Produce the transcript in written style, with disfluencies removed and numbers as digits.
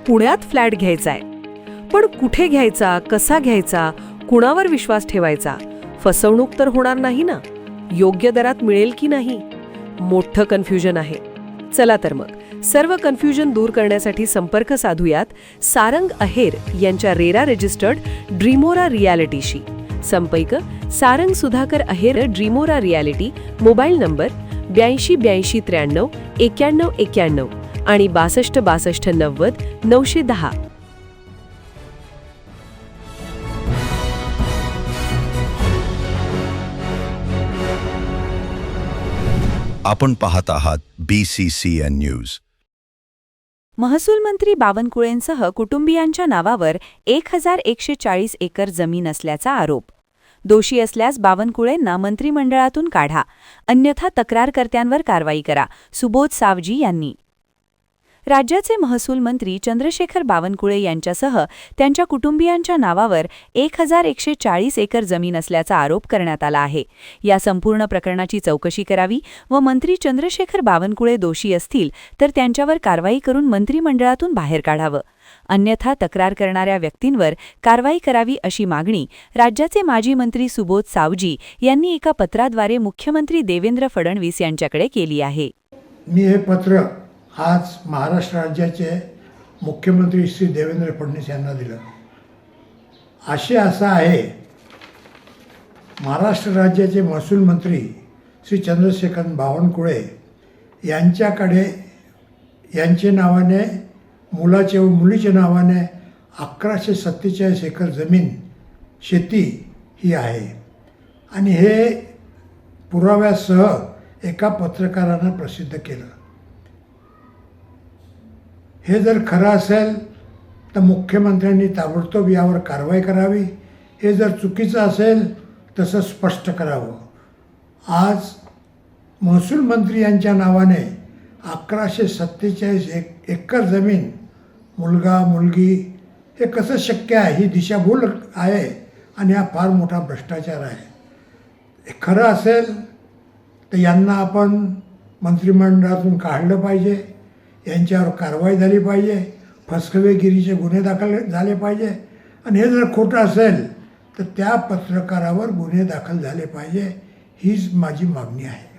पुण्यात फ्लॅट घ्यायचा आहे. पण कुठे घ्यायचा, कसा घ्यायचा, कुणावर विश्वास ठेवायचा? फसवणूक तर होणार नाही ना? योग्य दरात मिळेल की नाही? मोठं कन्फ्युजन आहे. चला तर मग सर्व कन्फ्युजन दूर करण्यासाठी संपर्क साधूयात सारंग अहेर यांच्या रेरा रजिस्टर्ड ड्रीमोरा रियालिटीशी. संपर्क सारंग सुधाकर अहेर, ड्रीमोरा रियालिटी. मोबाईल नंबर 82 83 91 91 आणि 62 62 90 910. आपण पाहत आहात BCCN न्यूज. महसूल मंत्री बावनकुळेंसह कुटुंबियांच्या नावावर 1140 एकर जमीन असल्याचा आरोप. दोषी असल्यास बावनकुळेंना मंत्रिमंडळातून काढा, अन्यथा तक्रारकर्त्यांवर कारवाई करा, सुबोध सावजी यांनी. राज्याचे महसूल मंत्री चंद्रशेखर बावनकुळे यांच्यासह त्यांच्या कुटुंबियांच्या नावावर 1140 एकर जमीन असल्याचा आरोप करण्यात आला आहे. या संपूर्ण प्रकरणाची चौकशी करावी व मंत्री चंद्रशेखर बावनकुळे दोषी असतील तर त्यांच्यावर कारवाई करून मंत्रिमंडळातून बाहेर काढावं, अन्यथा तक्रार करणाऱ्या व्यक्तींवर कारवाई करावी अशी मागणी राज्याचे माजी मंत्री सुबोध सावजी यांनी एका पत्राद्वारे मुख्यमंत्री देवेंद्र फडणवीस यांच्याकडे केली आहे. मी हे पत्र आज महाराष्ट्र राज्याचे मुख्यमंत्री श्री देवेंद्र फडणवीस यांना दिलं. आशय असा आहे, महाराष्ट्र राज्याचे महसूल मंत्री श्री चंद्रशेखर बावनकुळे यांच्याकडे यांचे नावाने, मुलाचे व मुलीच्या नावाने 1147 एकर जमीन शेती ही आहे आणि हे पुराव्यासह एका पत्रकारानं प्रसिद्ध केलं. हे जर खरं असेल तर मुख्यमंत्र्यांनी ताबडतोब यावर कारवाई करावी. हे जर चुकीचं असेल तसं स्पष्ट करावं. आज महसूल मंत्री यांच्या नावाने 1147 एकर जमीन, मुलगा मुलगी, हे कसं शक्य आहे? ही दिशाभूल आहे आणि हा फार मोठा भ्रष्टाचार आहे. हे खरं असेल तर यांना आपण मंत्रिमंडळातून काढलं पाहिजे, यांच्यावर कारवाई झाली पाहिजे, फसवेगिरीचे गुन्हे दाखल झाले पाहिजे आणि हे जर खोटं असेल तर त्या पत्रकारावर गुन्हे दाखल झाले पाहिजे. हीच माझी मागणी आहे.